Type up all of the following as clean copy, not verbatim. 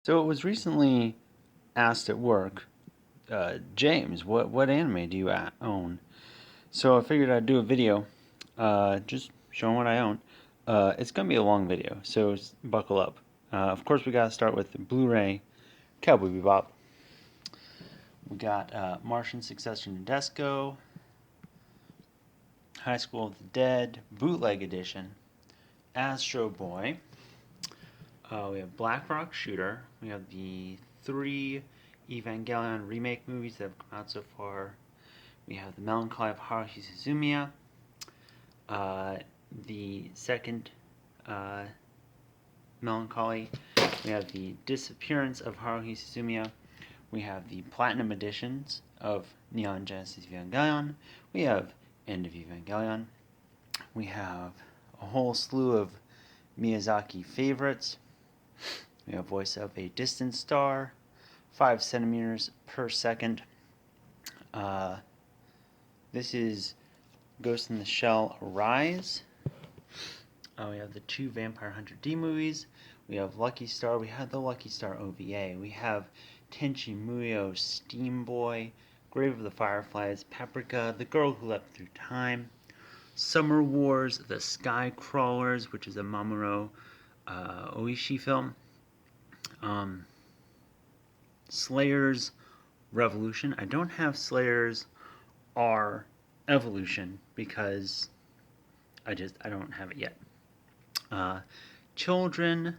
So it was recently asked at work, James, what anime do you own? So I figured I'd do a video, just showing what I own. It's gonna be a long video, so buckle up. Of course, we gotta start with the Blu-ray Cowboy Bebop. We got Martian Succession Nadesco, High School of the Dead, Bootleg Edition, Astro Boy. We have Black Rock Shooter. We have the three Evangelion remake movies that have come out so far. We have The Melancholy of Haruhi Suzumiya, the second Melancholy. We have the Disappearance of Haruhi Suzumiya. We have the Platinum editions of Neon Genesis Evangelion. We have End of Evangelion. We have a whole slew of Miyazaki favorites. We have Voice of a Distant Star, 5 centimeters per second. This is Ghost in the Shell Rise. We have the two Vampire Hunter D movies. We have Lucky Star. We have the Lucky Star OVA. We have Tenchi Muyo Steam Boy, Grave of the Fireflies, Paprika, The Girl Who Leapt Through Time, Summer Wars, The Sky Crawlers, which is a Mamoru Oishi film. Slayers Revolution. I don't have Slayers R Evolution because I don't have it yet. Children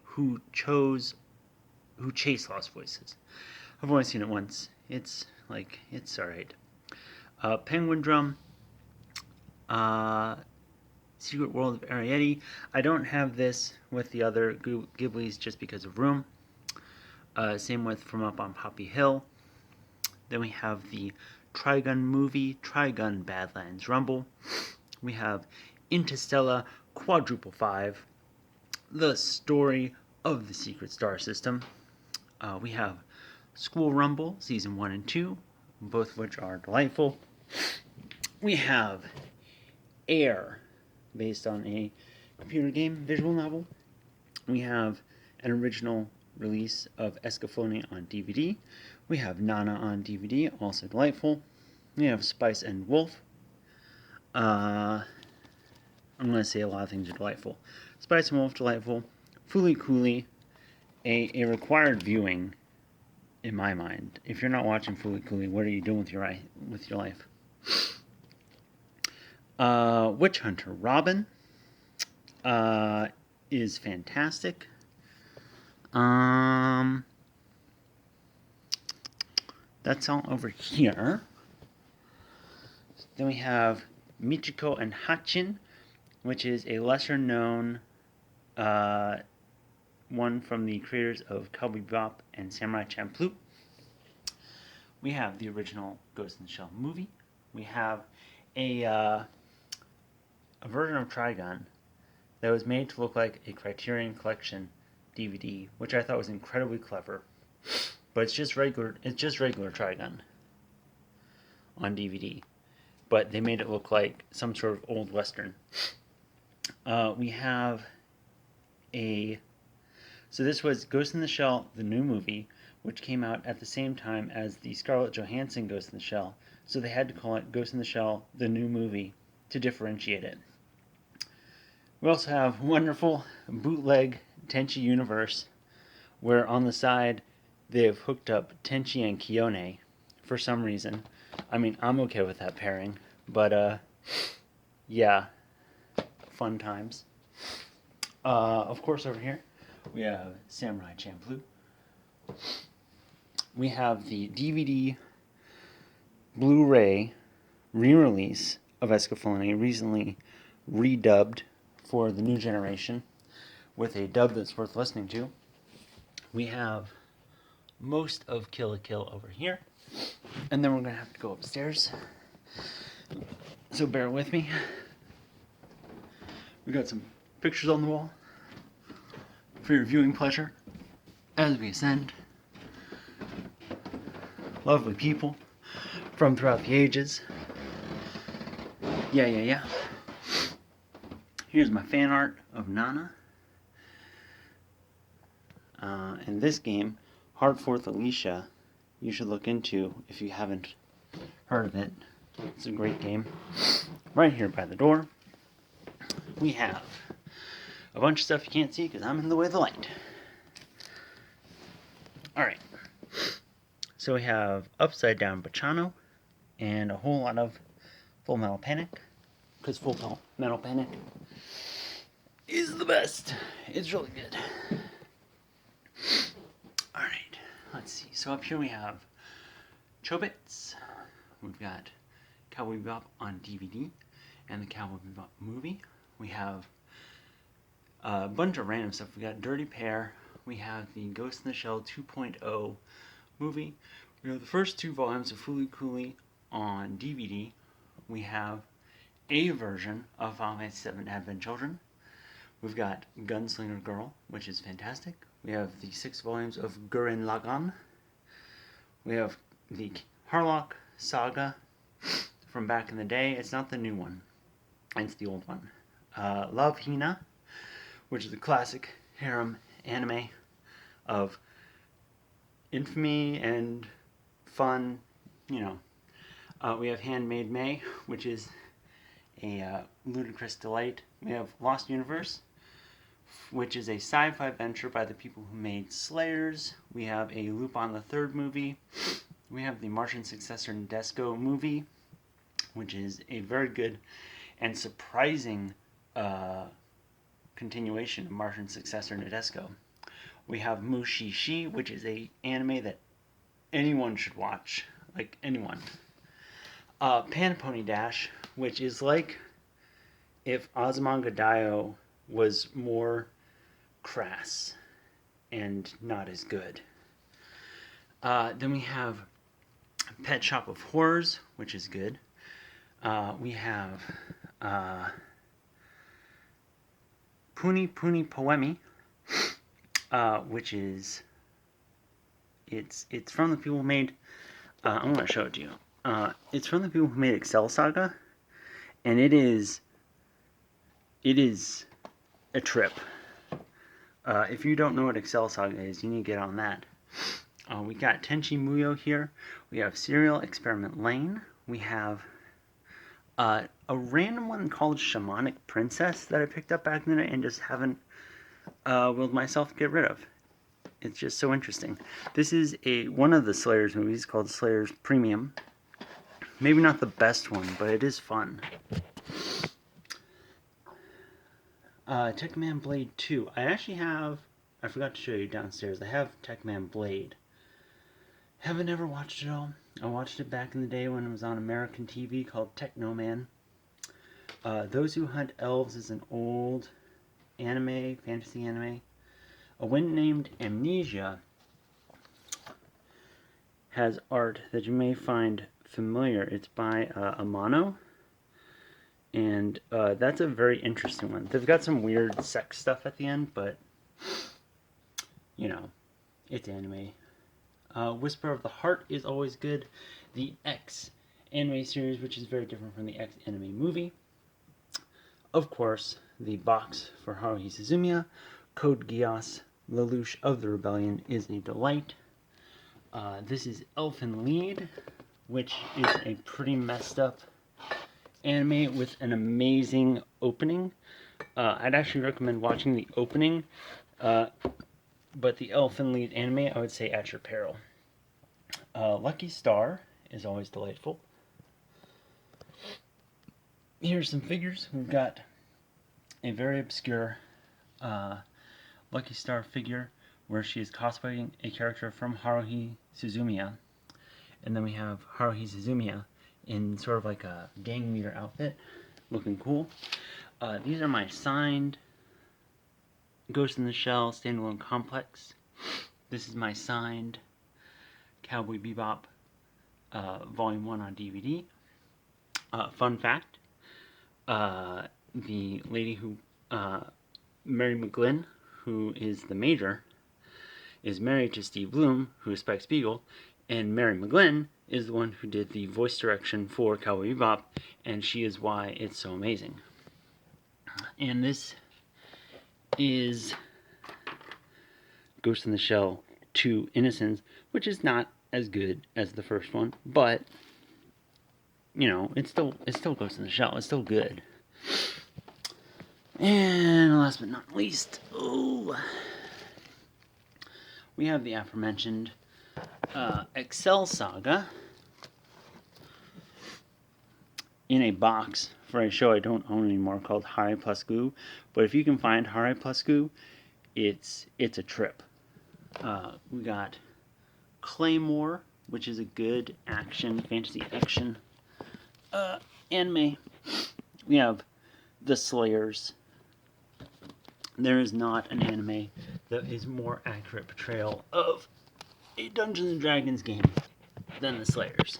who chase lost voices. I've only seen it once. It's alright. Penguin Drum. Secret World of Arrietty. I don't have this with the other Ghiblis just because of room. Same with From Up on Poppy Hill. Then we have the Trigun movie, Trigun Badlands Rumble. We have Interstellar Quadruple 5, the story of the Secret Star System. We have School Rumble, Season 1 and 2, both of which are delightful. We have Air, based on a computer game visual novel. We have an original release of Escaflowne on DVD. We have Nana on DVD, also delightful. We have Spice and Wolf. I'm going to say a lot of things are delightful. Spice and Wolf, delightful. Fooly Cooly, a required viewing in my mind. If you're not watching Fooly Cooly, what are you doing with your life? Witch Hunter Robin is fantastic. That's all over here. Then we have Michiko and Hachin, which is a lesser known one from the creators of Cowboy Bebop and Samurai Champloo. We have the original Ghost in the Shell movie. We have a version of Trigun that was made to look like a Criterion Collection DVD, which I thought was incredibly clever. But it's just regular Trigun on DVD. But they made it look like some sort of old Western. We have so this was Ghost in the Shell, the new movie, which came out at the same time as the Scarlett Johansson Ghost in the Shell. So they had to call it Ghost in the Shell, the new movie, to differentiate it. We also have wonderful bootleg Tenchi Universe, where on the side they've hooked up Tenchi and Kiyone for some reason. I mean, I'm okay with that pairing, but yeah, fun times. Of course, over here we have Samurai Champloo. We have the DVD Blu-ray re-release of Escaflowne, recently redubbed for the new generation with a dub that's worth listening to. We have most of Kill la Kill over here, and then we're going to have to go upstairs, so bear with me. We got some pictures on the wall for your viewing pleasure as we ascend. Lovely people from throughout the ages. Yeah. Here's my fan art of Nana. And this game, Hard Fourth Alicia, you should look into if you haven't heard of it. It's a great game. Right here by the door, we have a bunch of stuff you can't see because I'm in the way of the light. Alright, so we have Upside Down Bacciano and a whole lot of Full Metal Panic, because Full Metal Panic is the best. It's really good. Alright, let's see. So up here we have Chobits. We've got Cowboy Bebop on DVD and the Cowboy Bebop movie. We have a bunch of random stuff. We got Dirty Pair. We have the Ghost in the Shell 2.0 movie. We have the first 2 volumes of Fooly Cooly on DVD. We have a version of Final Fantasy VII Advent Children. We've got Gunslinger Girl, which is fantastic. We have the 6 volumes of Gurren Lagann. We have the Harlock Saga from back in the day. It's not the new one. It's the old one. Love Hina, which is a classic harem anime of infamy and fun, you know. We have Handmaid May, which is a ludicrous delight. We have Lost Universe, which is a sci-fi venture by the people who made Slayers. We have a Lupin the Third movie. We have the Martian successor Nadesco movie, which is a very good and surprising continuation of Martian successor Nadesco. We have Mushishi, which is a anime that anyone should watch, like anyone. Panpony Dash, which is like if Azumanga Daioh was more crass and not as good. Then we have Pet Shop of Horrors, which is good. We have Puni Puni Poemi, which is it's from the people who made I'm going to show it to you. It's from the people who made Excel Saga, and it is a trip. If you don't know what Excel Saga is, you need to get on that. We got Tenchi Muyo here. We have Serial Experiment Lane. We have a random one called Shamanic Princess that I picked up back in the day and just haven't willed myself to get rid of. It's just so interesting. This is one of the Slayers movies called Slayers Premium. Maybe not the best one, but it is fun. Tekkaman Blade 2. I forgot to show you downstairs. I have Tekkaman Blade. Haven't ever watched it all. I watched it back in the day when it was on American TV called Technoman. Those Who Hunt Elves is an old anime, fantasy anime. A Wind Named Amnesia has art that you may find familiar. It's by Amano. And that's a very interesting one. They've got some weird sex stuff at the end, but, you know, it's anime. Whisper of the Heart is always good. The X anime series, which is very different from the X anime movie. Of course, the box for Haruhi Suzumiya, Code Geass, Lelouch of the Rebellion is a delight. This is Elfen Lied, which is a pretty messed up anime with an amazing opening. I'd actually recommend watching the opening, but the Elfen Lied anime, I would say at your peril. Lucky Star is always delightful. Here's some figures. We've got a very obscure Lucky Star figure where she is cosplaying a character from Haruhi Suzumiya. And then we have Haruhi Suzumiya in sort of like a gang leader outfit, looking cool. These are my signed Ghost in the Shell standalone complex. This is my signed Cowboy Bebop Volume 1 on DVD. Fun fact, the lady who, Mary McGlynn, who is the Major, is married to Steve Bloom, who is Spike Spiegel, and Mary McGlynn is the one who did the voice direction for Cowboy Bebop, and she is why it's so amazing. And this is Ghost in the Shell 2 Innocence, which is not as good as the first one, but you know, it's still Ghost in the Shell. It's still good. And last but not least, we have the aforementioned Excel Saga in a box for a show I don't own anymore called Hari Plus Goo. But if you can find Hari Plus Goo, it's a trip. We got Claymore, which is a good fantasy action anime. We have The Slayers. There is not an anime that is more accurate portrayal of a Dungeons and Dragons game than The Slayers.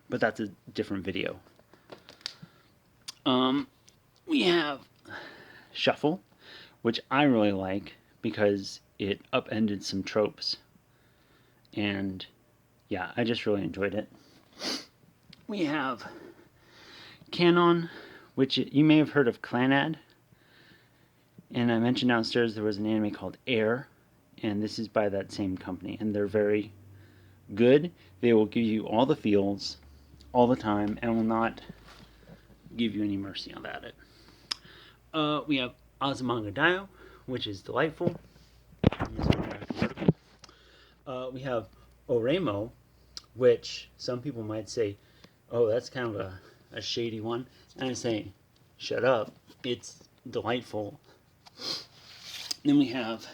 But that's a different video. We have Shuffle, which I really like because it upended some tropes. And yeah, I just really enjoyed it. We have Canon, which you may have heard of Clanad. And I mentioned downstairs there was an anime called Air, and this is by that same company, and they're very good. They will give you all the feels all the time and will not give you any mercy on that. We have Azumanga Daioh, which is delightful. We have Oremo, which some people might say, oh, that's kind of a shady one. And I say, shut up, it's delightful. Then we have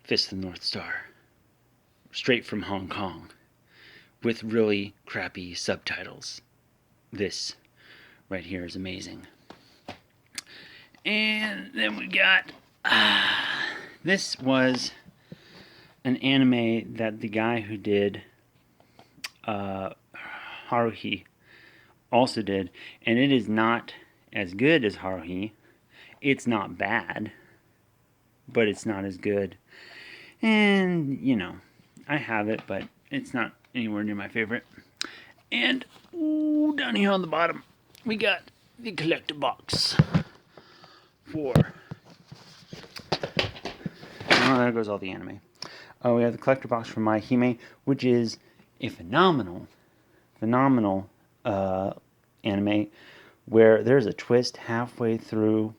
Fist of the North Star, straight from Hong Kong, with really crappy subtitles. This right here is amazing. And then we got this was an anime that the guy who did Haruhi also did, and it is not as good as Haruhi. It's not bad, but it's not as good. And you know, I have it, but it's not anywhere near my favorite. And down here on the bottom, we got the collector box for. Oh, there goes all the anime. We have the collector box for My Hime, which is a phenomenal anime where there's a twist halfway through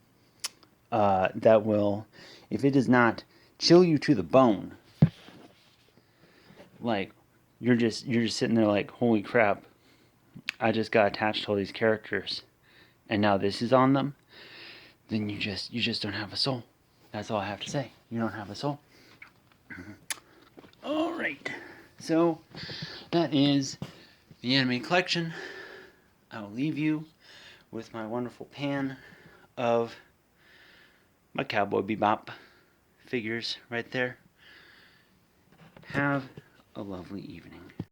that will, if it does not chill you to the bone, like you're just sitting there like, holy crap, I just got attached to all these characters, and now this is on them. Then you just don't have a soul. That's all I have to say. You don't have a soul. All right. So that is the anime collection. I will leave you with my wonderful pan of my Cowboy Bebop figures right there. Have a lovely evening.